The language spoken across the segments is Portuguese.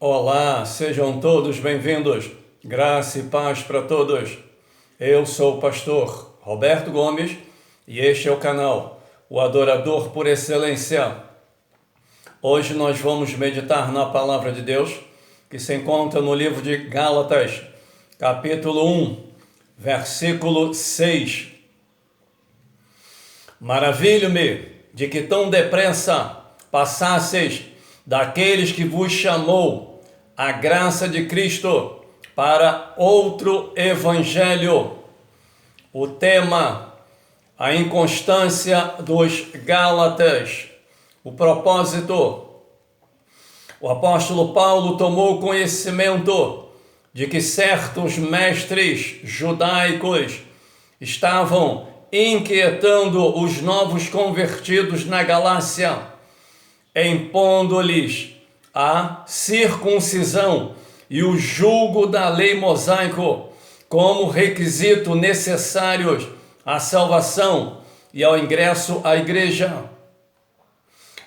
Olá, sejam todos bem-vindos. Graça e paz para todos. Eu sou o pastor Roberto Gomes e este é o canal O Adorador por Excelência. Hoje nós vamos meditar na Palavra de Deus, que se encontra no livro de Gálatas, capítulo 1, versículo 6. Maravilho-me de que tão depressa passasseis daqueles que vos chamou a graça de Cristo para outro evangelho. O tema, a inconstância dos Gálatas. O propósito, o apóstolo Paulo tomou conhecimento de que certos mestres judaicos estavam inquietando os novos convertidos na Galácia, impondo-lhes a circuncisão e o jugo da lei mosaico como requisito necessários à salvação e ao ingresso à igreja.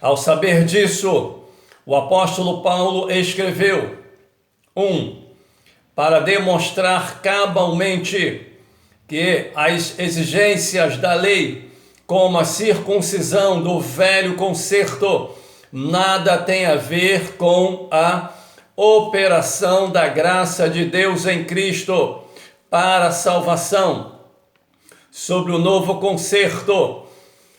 Ao saber disso, o apóstolo Paulo escreveu: 1. Para demonstrar cabalmente que as exigências da lei, como a circuncisão do velho concerto, nada tem a ver com a operação da graça de Deus em Cristo para a salvação sobre o novo concerto,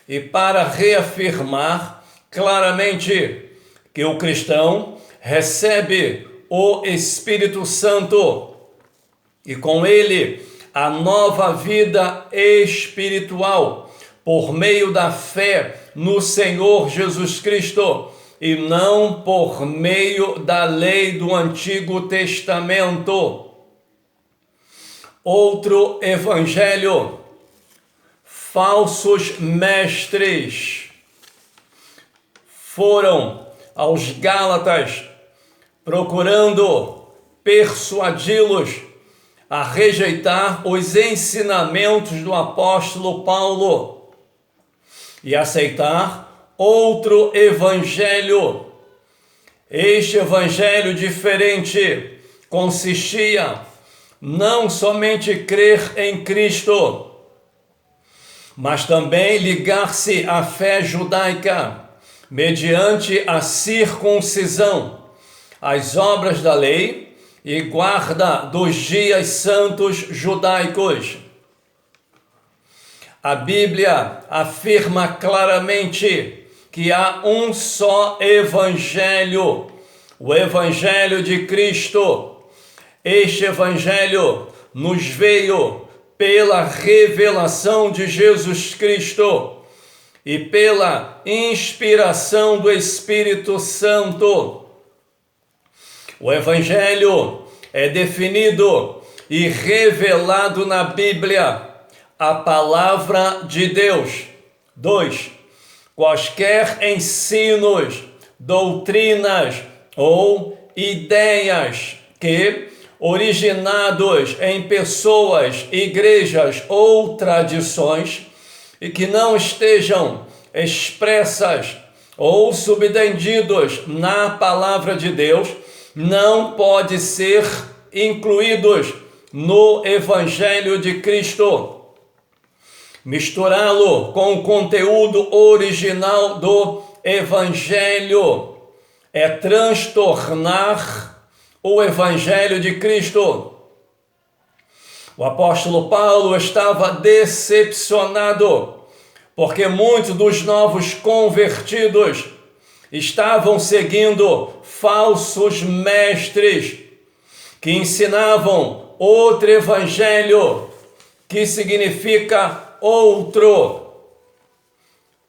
e para reafirmar claramente que o cristão recebe o Espírito Santo e com ele a nova vida espiritual por meio da fé no Senhor Jesus Cristo e não por meio da lei do Antigo Testamento. Outro evangelho. Falsos mestres foram aos Gálatas procurando persuadi-los a rejeitar os ensinamentos do apóstolo Paulo e aceitar outro evangelho. Este evangelho diferente consistia não somente crer em Cristo, mas também ligar-se à fé judaica mediante a circuncisão, as obras da lei e guarda dos dias santos judaicos. A Bíblia afirma claramente que há um só evangelho, o evangelho de Cristo. Este evangelho nos veio pela revelação de Jesus Cristo e pela inspiração do Espírito Santo. O evangelho é definido e revelado na Bíblia, a palavra de Deus. 2. Quaisquer ensinos, doutrinas ou ideias que, originados em pessoas, igrejas ou tradições, e que não estejam expressas ou subentendidos na palavra de Deus, não pode ser incluídos no Evangelho de Cristo. Misturá-lo com o conteúdo original do Evangelho é transtornar o Evangelho de Cristo. O apóstolo Paulo estava decepcionado, porque muitos dos novos convertidos estavam seguindo falsos mestres que ensinavam outro evangelho, que significa outro,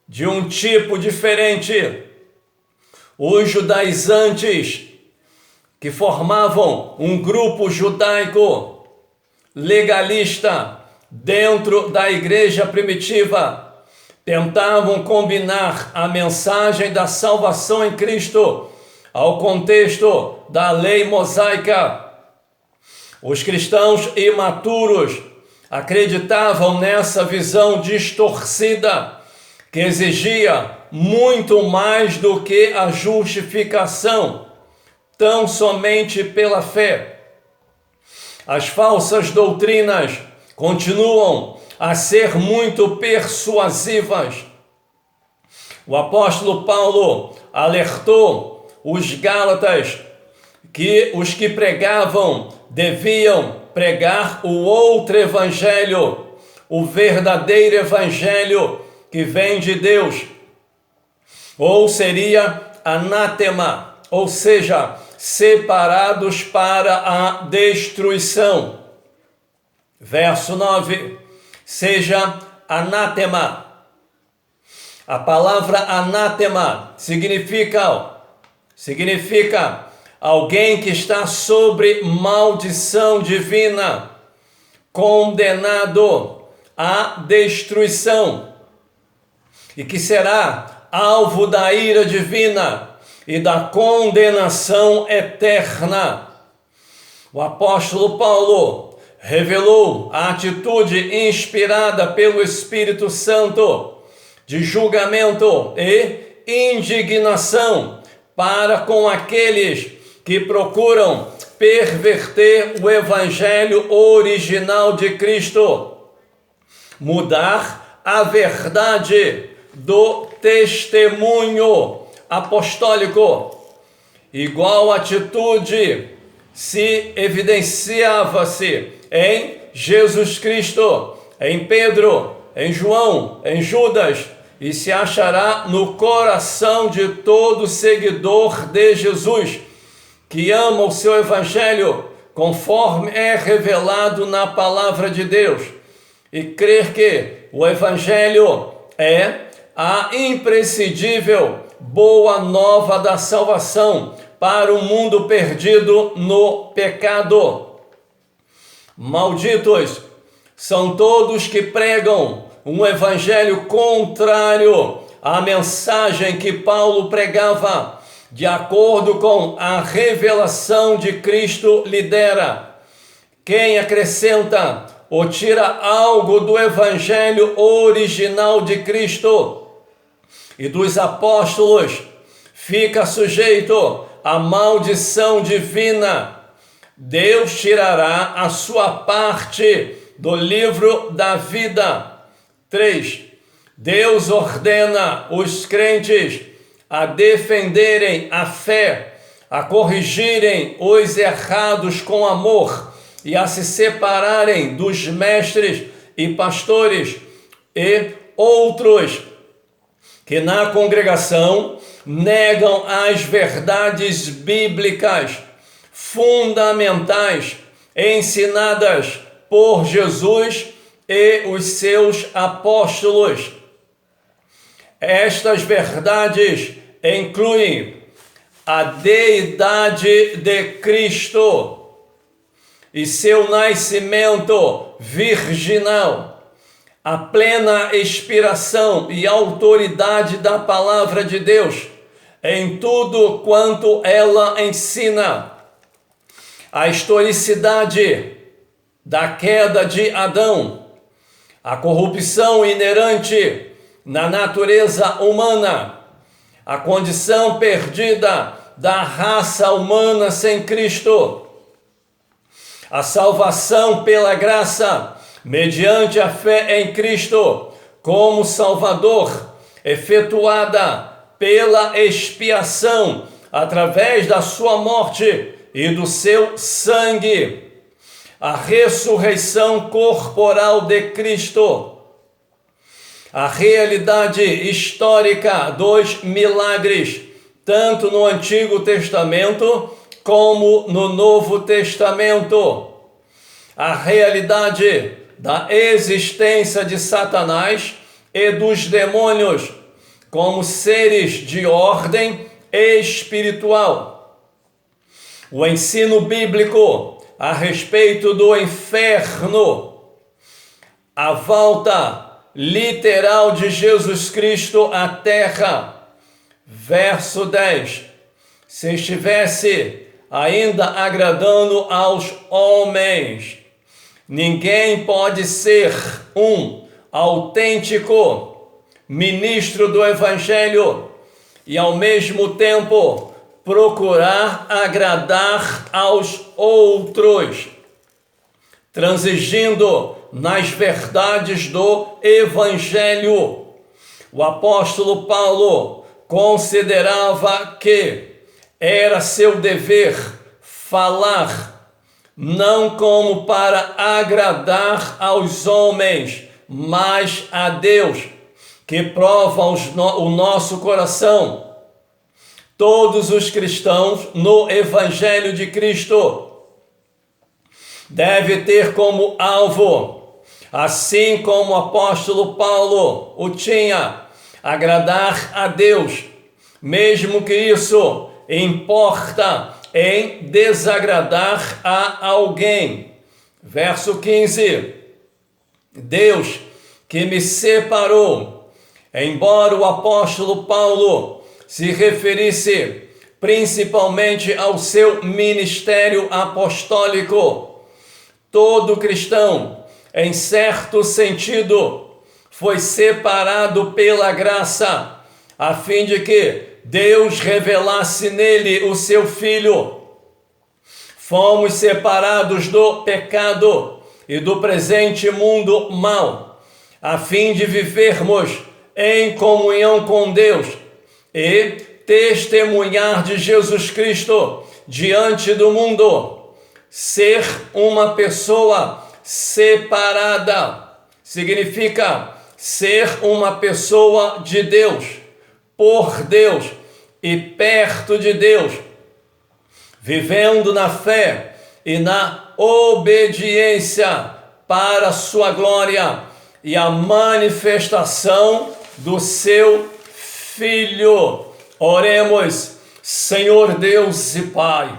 de um tipo diferente. Os judaizantes, que formavam um grupo judaico legalista dentro da igreja primitiva, tentavam combinar a mensagem da salvação em Cristo ao contexto da lei mosaica. Os cristãos imaturos acreditavam nessa visão distorcida que exigia muito mais do que a justificação tão somente pela fé. As falsas doutrinas continuam a ser muito persuasivas. O apóstolo Paulo alertou os Gálatas que os que pregavam deviam pregar o outro evangelho, o verdadeiro evangelho que vem de Deus, ou seria anátema, ou seja, separados para a destruição. Verso 9, seja anátema. A palavra anátema significa alguém que está sobre maldição divina, condenado à destruição, e que será alvo da ira divina e da condenação eterna. O apóstolo Paulo revelou a atitude inspirada pelo Espírito Santo de julgamento e indignação para com aqueles que procuram perverter o evangelho original de Cristo, mudar a verdade do testemunho apostólico. Igual atitude se evidenciava-se em Jesus Cristo, em Pedro, em João, em Judas, e se achará no coração de todo seguidor de Jesus, que ama o seu evangelho, conforme é revelado na palavra de Deus, e crer que o evangelho é a imprescindível boa nova da salvação para o mundo perdido no pecado. Malditos são todos que pregam um evangelho contrário à mensagem que Paulo pregava, de acordo com a revelação de Cristo lidera. Quem acrescenta ou tira algo do evangelho original de Cristo e dos apóstolos fica sujeito à maldição divina. Deus tirará a sua parte do livro da vida. 3. Deus ordena os crentes a defenderem a fé, a corrigirem os errados com amor e a se separarem dos mestres e pastores e outros que na congregação negam as verdades bíblicas fundamentais ensinadas por Jesus e os seus apóstolos. Estas verdades incluem a deidade de Cristo e seu nascimento virginal, a plena inspiração e autoridade da palavra de Deus em tudo quanto ela ensina, a historicidade da queda de Adão, a corrupção inerente na natureza humana, a condição perdida da raça humana sem Cristo, a salvação pela graça, mediante a fé em Cristo, como Salvador, efetuada pela expiação, através da sua morte e do seu sangue, a ressurreição corporal de Cristo, a realidade histórica dos milagres, tanto no Antigo Testamento como no Novo Testamento, a realidade da existência de Satanás e dos demônios como seres de ordem espiritual, o ensino bíblico a respeito do inferno, a volta literal de Jesus Cristo à terra. Verso 10. Se estivesse ainda agradando aos homens, ninguém pode ser um autêntico ministro do Evangelho e ao mesmo tempo procurar agradar aos outros, transigindo nas verdades do Evangelho. O apóstolo Paulo considerava que era seu dever falar, não como para agradar aos homens, mas a Deus, que prova o nosso coração. Todos os cristãos no Evangelho de Cristo devem ter como alvo, assim como o apóstolo Paulo o tinha, agradar a Deus, mesmo que isso importa em desagradar a alguém. Verso 15: Deus que me separou. Embora o apóstolo Paulo se referisse principalmente ao seu ministério apostólico, todo cristão, em certo sentido, foi separado pela graça, a fim de que Deus revelasse nele o seu Filho. Fomos separados do pecado e do presente mundo mau, a fim de vivermos em comunhão com Deus e testemunhar de Jesus Cristo diante do mundo. Ser uma pessoa separada significa ser uma pessoa de Deus, por Deus e perto de Deus, vivendo na fé e na obediência para a sua glória e a manifestação do seu Filho. Oremos. Senhor Deus e Pai,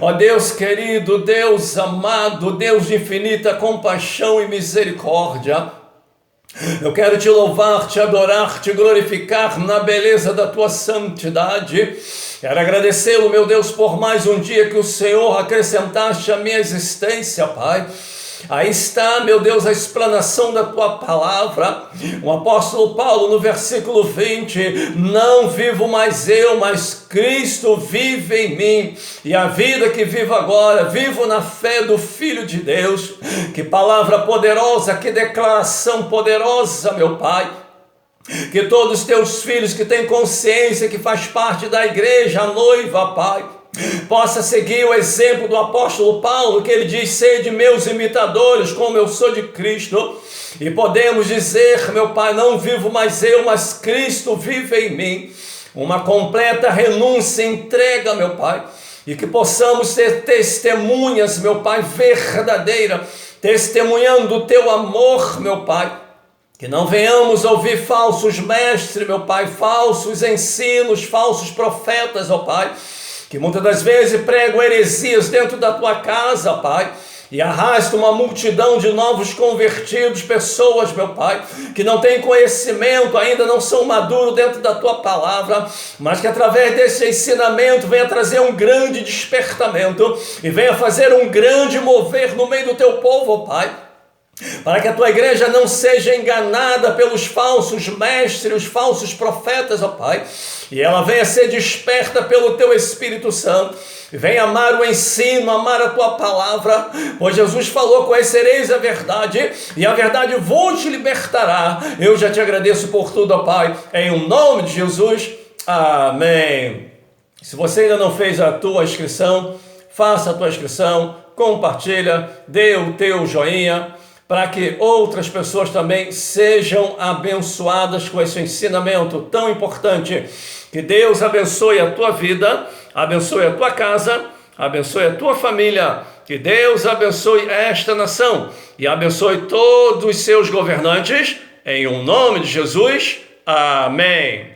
ó Deus querido, Deus amado, Deus de infinita compaixão e misericórdia, eu quero te louvar, te adorar, te glorificar na beleza da tua santidade. Quero agradecê-lo, meu Deus, por mais um dia que o Senhor acrescentaste à minha existência, Pai. Aí está, meu Deus, a explanação da tua palavra. O apóstolo Paulo, no versículo 20, não vivo mais eu, mas Cristo vive em mim, e a vida que vivo agora, vivo na fé do Filho de Deus. Que palavra poderosa, que declaração poderosa, meu Pai. Que todos os teus filhos que têm consciência, que faz parte da igreja, a noiva, Pai, possa seguir o exemplo do apóstolo Paulo, que ele diz: sede meus imitadores, como eu sou de Cristo. E podemos dizer, meu Pai, não vivo mais eu, mas Cristo vive em mim. Uma completa renúncia, entrega, meu Pai, e que possamos ser testemunhas, meu Pai, verdadeira, testemunhando o teu amor, meu Pai. Que não venhamos ouvir falsos mestres, meu Pai, falsos ensinos, falsos profetas, ó Pai, que muitas das vezes pregam heresias dentro da tua casa, Pai, e arrasta uma multidão de novos convertidos, pessoas, meu Pai, que não têm conhecimento, ainda não são maduros dentro da tua palavra, mas que através desse ensinamento venha trazer um grande despertamento e venha fazer um grande mover no meio do teu povo, Pai, para que a tua igreja não seja enganada pelos falsos mestres, os falsos profetas, ó Pai, e ela venha ser desperta pelo teu Espírito Santo, e venha amar o ensino, amar a tua palavra, pois Jesus falou: conhecereis a verdade, e a verdade vos libertará. Eu já te agradeço por tudo, ó Pai, em o nome de Jesus, amém. Se você ainda não fez a tua inscrição, faça a tua inscrição, compartilha, dê o teu joinha, para que outras pessoas também sejam abençoadas com esse ensinamento tão importante. Que Deus abençoe a tua vida, abençoe a tua casa, abençoe a tua família. Que Deus abençoe esta nação e abençoe todos os seus governantes. Em o nome de Jesus, amém.